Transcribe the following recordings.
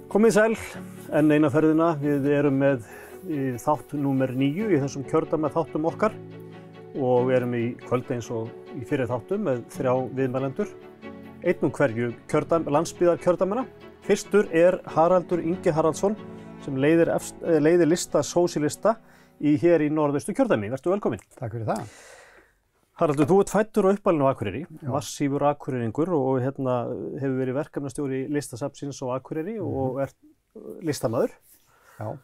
Komið sæl, enn eina ferðina. Við erum með þátt númer 9 í þessum kjördæma þáttum okkar og við erum í kvöld eins og í fyrri þáttum með 3 viðmælendur. Einn hverju landsbyggðarkjördæmana. Fyrstur Haraldur Ingi Haraldsson sem leiðir lista sósíalista hér í norðaustu kjördæmi. Vertu velkominn. Takk fyrir það. Haraldur, þú ert fæddur og uppalinn á Akureyri, massífur akureyringur og hefur verið verkefnastjóri Listasafnsins á Akureyri og ert listamaður. Já.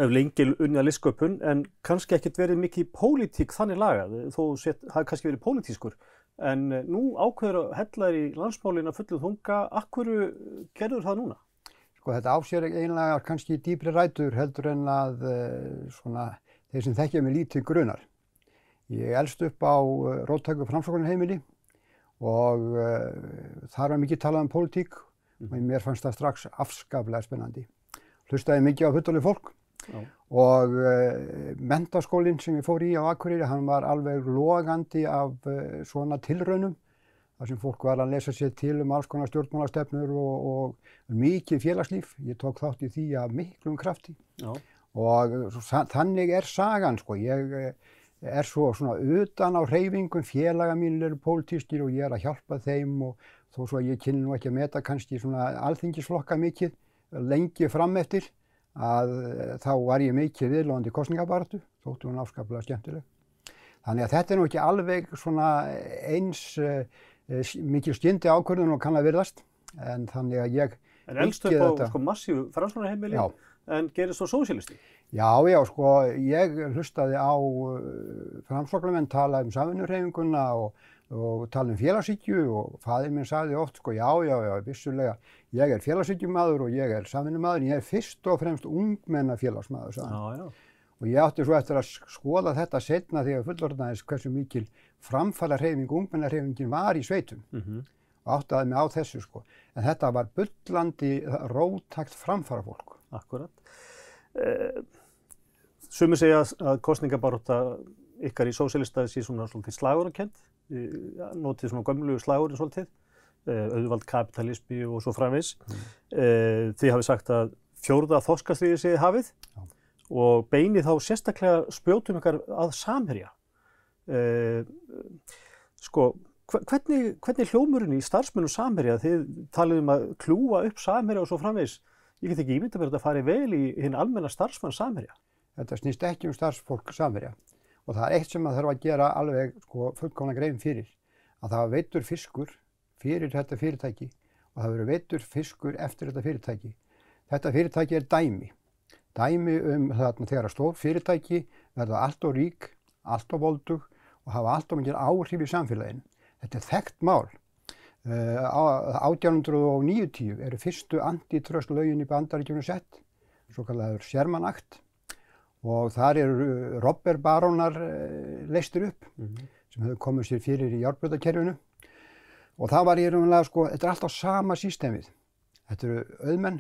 Hef lengi unnið að listsköpun en kannski ekkert verið mikið í pólitík þannig lagað, þó hafi kannski verið pólitískur. En nú ákveður að hella þér í landsmálin að fullu þunga. Af hverju gerður það núna? Sko þetta ásér einlega kannski dýpri rætur heldur en að þeir sem þekkja mig lítið grunar. Ég elst upp á róttæku Framsóknarheimili og þar var mikið talað pólitík og mér fannst það strax afskaplega spennandi. Hlustaði mikið á fullorðið fólk og menntaskólinn sem ég fór í á Akureyri, hann var alveg logandi af svona tilraunum þar sem fólk var að lesa sér til alls konar stjórnmálastefnur og mikið félagslíf. Ég tók þátt í því af miklum krafti. Og þannig sagan sko. Ég svo svona utan á hreyfingum, félaga mínir eru pólitískir og ég að hjálpa þeim og þó svo að ég kynni nú ekki að meta kannski svona alþingisflokka mikið lengi fram eftir að þá var ég mikið viðloðandi kosningabaráttu, þótti hún afskaplega skemmtileg. Þannig að þetta nú ekki alveg svona eins mikið skyndi ákvörðun og kann að virðast en þannig að ég En elst upp á massífu Framsóknarheimili en gerist svo sósíalisti? Já, sko, ég hlustaði á Framsóknarmenn tala samvinnuhreyfinguna og tala félagshyggju og faðir minn sagði oft, sko, já, vissulega, ég félagshyggjumaður og ég samvinnumaður, ég fyrst og fremst ungmennafélagsmaður, sagði hann. Og ég átti svo eftir að skoða þetta seinna þegar fullorðnaðist hversu mikil framfarahreyfing, ungmennahreyfingin var í sveitum. Og áttaði mig á þessu, sko. En þetta var bullandi, róttækt framfarafólk. Akkurat. Sumir segja að kosningabarátta ykkar í sósíalista sé svona svolítið slagorðakennd, notið svona gömlu slagorðin svolítið, auðvald kapitalismi og svo framvegis. Þið hafið sagt að 4. þorskastríðið sé hafið og beinið þá sérstaklega spjótum ykkar að Samherja. Sko, hvernig hljómurinn í starfsmönnum Samherja? Þið talið að kljúfa upp Samherja og svo framvegis. Ég get ekki ímyndað mér að þetta fari vel í hinn almenna starfsmann Samherja. Þetta snýst ekki starfsfólk Samherja og það eitt sem maður þarf að gera alveg fullkomna grein fyrir að það var veiddur fiskur fyrir þetta fyrirtæki og það verður veiddur fiskur eftir þetta fyrirtæki. Þetta fyrirtæki dæmi. Dæmi þarna þegar stór fyrirtæki verða allt of rík, allt of voldug og hafa allt of mikil áhrif í samfélaginu. Þetta þekkt mál. 1890 eru fyrstu antitrust lögin í Bandaríkjunum sett, svo kallaður Sherman Act og þar eru robberbarónar leystir upp sem höfðu komið sér fyrir í járnbrautarkerfinu og það var í raunverulega sko, þetta alltaf sama systemið. Þetta eru auðmenn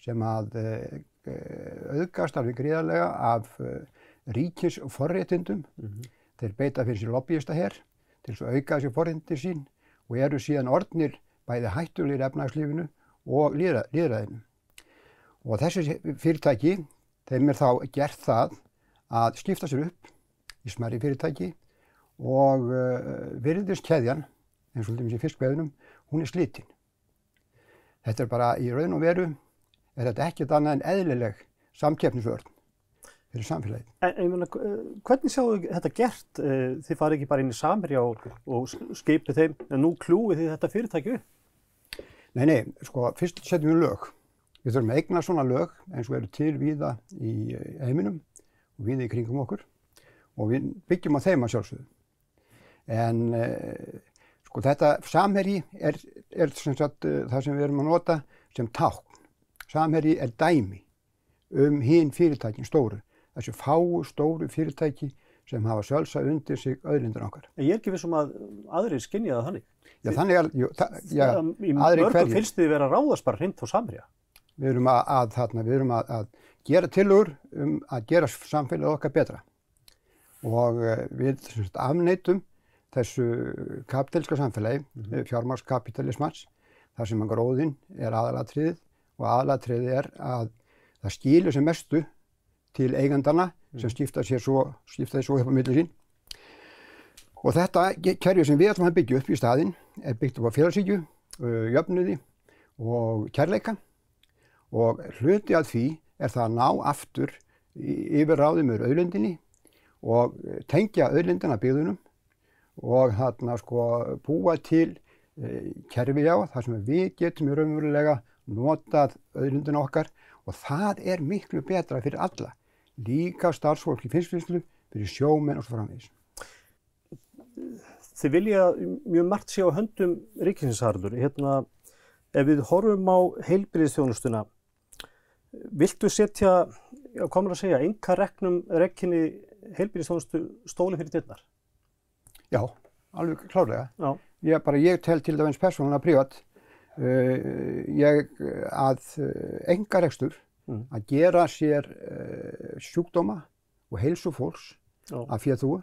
sem að auðgast alveg gríðarlega af ríkisforréttindum. Þeir beita fyrir sér lobbyista-her til þess að auka þessi forréttindi sín og eru síðan orðnir bæði hættulegir efnahagslífinu og lýðræðinu. Og þessi fyrirtæki, þeim þá gert það að skipta sér upp í smærri fyrirtæki og virðiskeðjan, eins og í fiskveiðunum, hún slitin. Þetta bara í raun og veru, þetta ekkert annað en eðlileg samkeppnisvörn fyrir samfélagið. En ég meina, hvernig sjáu þetta gert? Þið farið ekki bara inn í Samherja og skipið þeim, en nú kljúið þið þetta fyrirtæki upp? Nei, sko, fyrst setjum við lög. Við þurfum að eigna svona lög eins og eru til víða í heiminum og víða í kringum okkur og við byggjum á þeim að sjálfsögðu. En sko, þetta Samherji sem sagt það sem við erum að nota sem tákn. Samherji dæmi hin fyrirtækin stóru. Þessu fáu stóru fyrirtæki sem hafa sjálfsagt undir sig auðlindir okkar. En ég ekki viss að aðrir skynja það þannig. Já, þannig í mörgum finnst þið vera ráðast bara hreint á Samherja. Við erum að gera tillögur að gera samfélagið okkar betra. Og við afneitum þessu kapitalíska samfélagi, fjármagnskapitalismans, þar sem gróðinn aðalatriðið og aðalatriðið er að það skilur sem mestu til eigandana sem skipta því svo upp á milli sín. Og þetta kerfi sem við ætlum að byggja upp í staðinn er byggt upp á félagshyggju, jöfnuði og kærleika og hluti af því er það að ná aftur yfirráði með auðlindinni og tengja auðlindina byggðunum og þarna búa til kerfi á þar sem við getum raunverulega notað auðlindina okkar og það er miklu betra fyrir alla, líka starfsfólk í fiskvinnslu, fyrir sjómenn og svo framvegis. Þið vilja mjög margt sé á höndum ríkisins, Haraldur. Ef við horfum á heilbrigðisþjónustuna, viltu setja, hvað maður að segja, einkarekinni heilbrigðisþjónustu stólinn fyrir dyrnar? Já, alveg klárlega. Já. Ég tel til dæmis persónulega prívat, einkarekstur að gera sér sjúkdóma og heilsu fólks af féþúfu,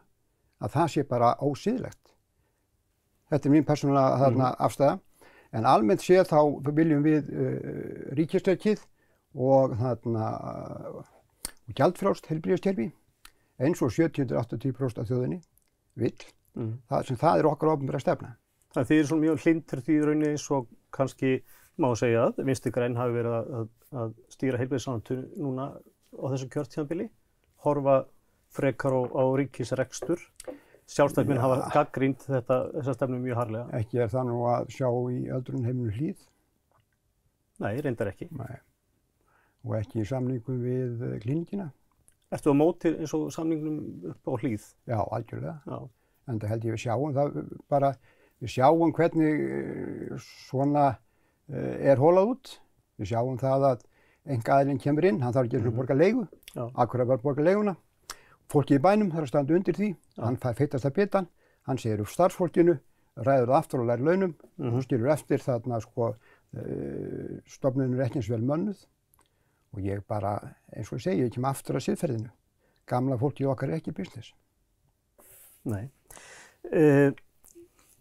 að það sé bara ósiðlegt. Þetta er mín persónulega afstæða. En almennt séð þá viljum við ríkistekið og gjaldfrjálst heilbrigðiskerfi eins og 70–80% af þjóðinni vill. Það er okkar opinbera stefna. Það þið svona mjög hlynntir því í rauninni eins og kannski má segja að Vinstri græn hafi verið að stýra heilbrigðisráðuneytinu núna á þessu kjörtímabili, horfa frekar á ríkisrekstur. Sjálfstæðismenn hafa gagnrýnt þessa stefnu mjög harðlega. Ekki er það nú að sjá í öldrunarheimilinu Hlíð. Nei, reyndar ekki. Nei. Og ekki í samningum við klínikina. Ertu á móti eins og samningnum upp á Hlíð? Já, algjörlega. Já. En það held ég við sjáum það bara, við sjáum hvernig svona er holað út. Við sjáum það að einkaaðilinn kemur inn, hann þarf ekki að borga leigu. Akkurat bara borga leiguna. Fólkið í bænum þarf að standa undir því, hann fær feitasta bitann, hann segir upp starfsfólkinu, ræður það aftur og lærir launum, skilur eftir þarna stofnunin er ekki eins vel mönnuð og ég bara, eins og ég segi, ég kem aftur að siðferðinu. Gamla fólkið okkar er ekki business. Nei.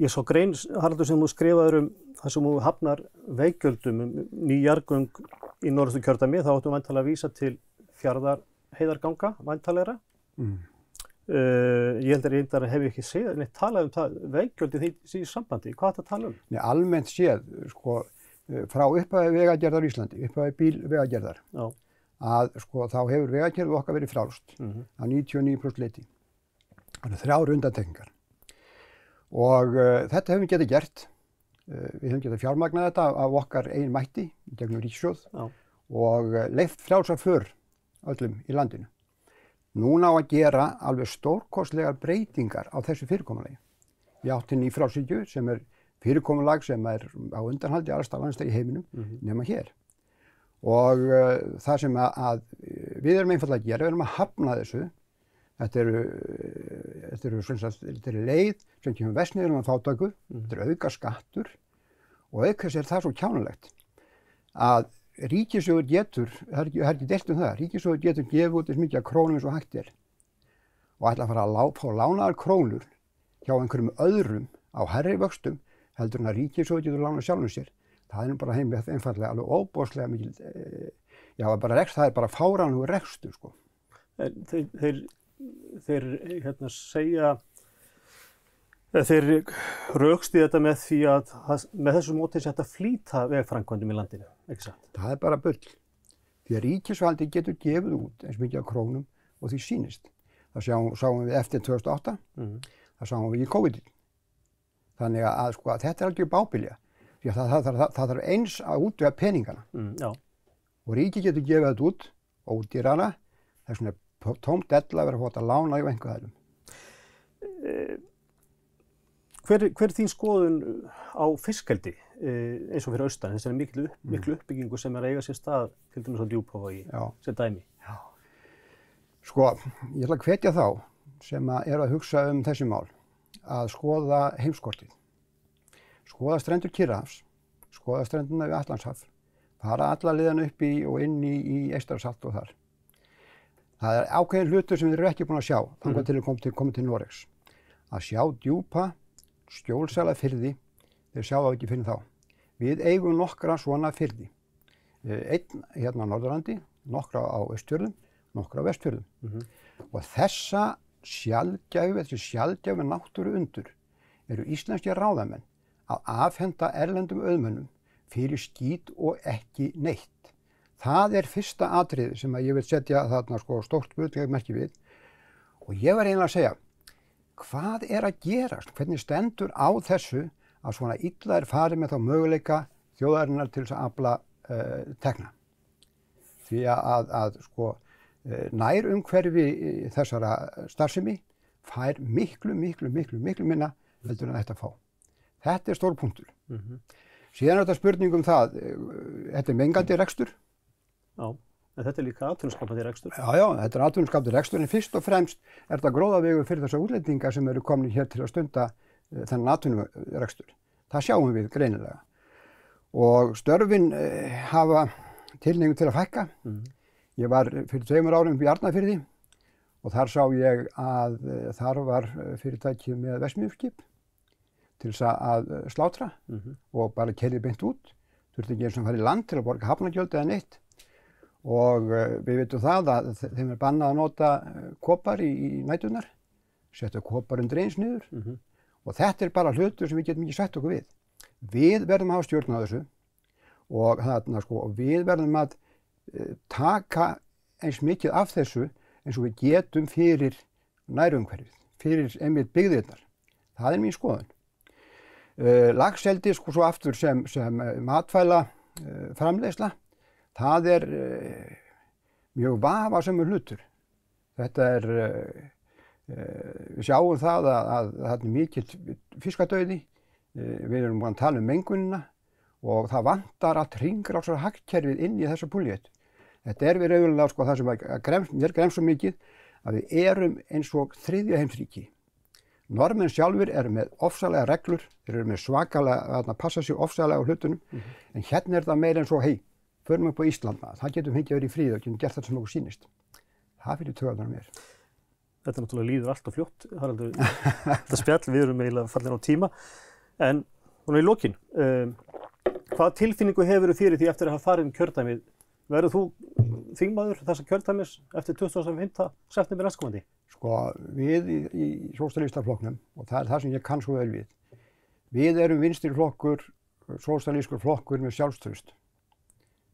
Ég svo grein, Haraldur, sem þú skrifaður það sem þú hafnar veggjöldum ný jarðgöng í Norðausturkjördæmi, þá áttu væntanlega að vísa til Fjarðarheiðarganga, væntanlegra. Ég held að reyndar hef ég ekki séð neitt talað það veggjöld í því sambandi. Hvað er þetta að tala um? Nei, almennt séð, frá upphafi vegagerðar í Íslandi, upphafi bílvegagerðar, að þá hefur vegagerð okkar verið frjálst á 99% leyti. Það eru 3 undantekningar. Og þetta hefum við getað gert. Við höfum getað fjármagnað þetta af okkar eigin mætti í gegnum ríkissjóð og leyft frjálsa för öllum í landinu. Núna á að gera alveg stórkostlegar breytingar á þessu fyrirkomulagi. Í áttinni í frjálshyggju sem er fyrirkomulag sem er á undanhaldi alls staðar í heiminum nema hér. Og það sem við erum einfaldlega að gera, við erum að hafna þessu. Þetta er leið sem kemur verst niður um fátæku, þetta er auka skattur og auk þess er það svo kjánulegt að ríkissjóður getur, það er ekki deilt um það, ríkissjóður getur gefið út eins mikið af krónum eins og hægt er og ætla að fara að fá lánaðar krónur hjá einhverjum öðrum á hærri vöxtum heldur en að ríkissjóður getur lánað sjálfum sér. Það er bara einfaldlega alveg óbóðslega mikil, það er bara fáránlegur rekstur, sko. Þeir rökstuðu þetta með því að með þessu móti sé hægt að flýta vegframkvæmdum í landinu, ekki satt? Það er bara bull. Því að ríkisvaldið getur gefið út eins mikið af krónum og því sýnist. Það sáum við eftir 2008, það sáum við í COVID. Þannig að þetta er algjör bábilja. Því að það þarf eins að útvega peningana. Og ríkið getur gefið þetta út, ódýrara, það er svona tómt della að vera fótt að lána í einhverjum. Hver er þín skoðun á fiskeldi eins og fyrir austan, þessari miklu uppbyggingu sem er að eiga sér stað til dæmis á Djúpavogi sem dæmi? Já. Ég ætla að hvetja þá sem eru að hugsa þessi mál að skoða heimskortið. Skoða strendur Kyrrahafs, skoða strendurna við Atlantshaf, fara alla leiðina upp í og inn í Eystrasalт og þar. Það er ákveðin hlutur sem þeir eru ekki búin að sjá þangað til þeir komið til Noregs. Að sjá djúpa skjólsæla firði, þeir sjá það ekki fyrir þá. Við eigum nokkra svona firði. Einn hérna á Norðurlandi, nokkra á Austfjörðum, nokkra á Vestfjörðum. Og þessi sjaldgæfu náttúru undur eru íslenskir ráðamenn að afhenda erlendum auðmönnum fyrir skít og ekki neitt. Það er fyrsta atriði sem að ég vil setja þarna sko stórt spurningamerki við. Og ég var eiginlega að segja, hvað er að gerast? Hvernig stendur á þessu að svona illa er farið með þá möguleika þjóðarinnar til þess að afla tekna? Því að sko nær umhverfi þessara starfsemi fær miklu minna heldur en þetta fá. Þetta er stór punktur. Síðan er þetta spurning um það, þetta er mengandi rekstur. Já, en þetta er líka atvinnuskapandi rekstur. Já, þetta er atvinnuskapandi rekstur, en fyrst og fremst er þetta gróðavegur fyrir þessa útlendinga sem eru komin hér til að stunda þennan atvinnurekstur. Það sjáum við greinilega. Og störfin hafa tilhneigingu til að fækka. Ég var fyrir 2 árum í Arnarfirði og þar sá ég að þar var fyrirtæki með verksmiðjuskip til þess að slátra og bara keyrði beint út. Þurfti ekki eins og fara í land til að borga hafnargjöld eða neitt. Og við vitum það að þeim er bannað að nota kopar í næturnar, setja kopar undir eins niður. Og þetta er bara hlutur sem við getum ekki sætt okkur við. Við verðum að hafa stjórn á þessu og þarna sko, við verðum að taka eins mikið af þessu eins og við getum fyrir nærumhverfið, fyrir einmitt byggðirnar. Það er mín skoðun. Laxeldi sko svo aftur sem matvæla framleiðsla, það er mjög vafasamur hlutur. Þetta er, við sjáum það að það er mikill fiskadauði, við erum búin að tala um mengunina og það vantar allt hringrásar hagkerfið inn í þessa púlíet. Þetta er við raunverulega sko það sem mér gremst svo mikið að við erum eins og þriðja heimsríki. Norðmenn sjálfur eru með ofsalega reglur, þeir eru með svakalega að passa sig ofsalega á hlutunum, en hérna er það meira eins og hei, förum upp á Ísland, það getum fengið að vera í fríð og getum gert þetta sem okkur sýnist. Það fyrir töðunar mér. Þetta náttúrulega líður allt og fljótt, Haraldur. Þetta spjall, við erum eiginlega fallin á tíma. En svona í lokin, hvað tilfinningu hefur fyrir því eftir að hafa farið kjördæmið? Verður þú þingmaður þessa kjördæmis eftir 25. september næstkomandi? Sko, við í Sósíalistaflokknum, og það er það sem ég kann svo vel við, við erum vinstri flokkur, sósíalískur flokkur með sjálfstraust.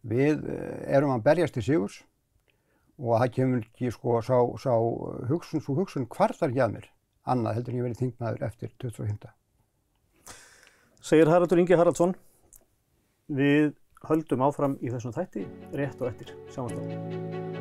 Við erum að berjast til sigurs og það kemur ekki sko sú hugsun kvartar ekki að mér, annað heldur en ég verið þingmaður eftir 25. Segir Haraldur Ingi Haraldsson. Við höldum áfram í þessum þætti rétt og eftir. Sjáumst þá.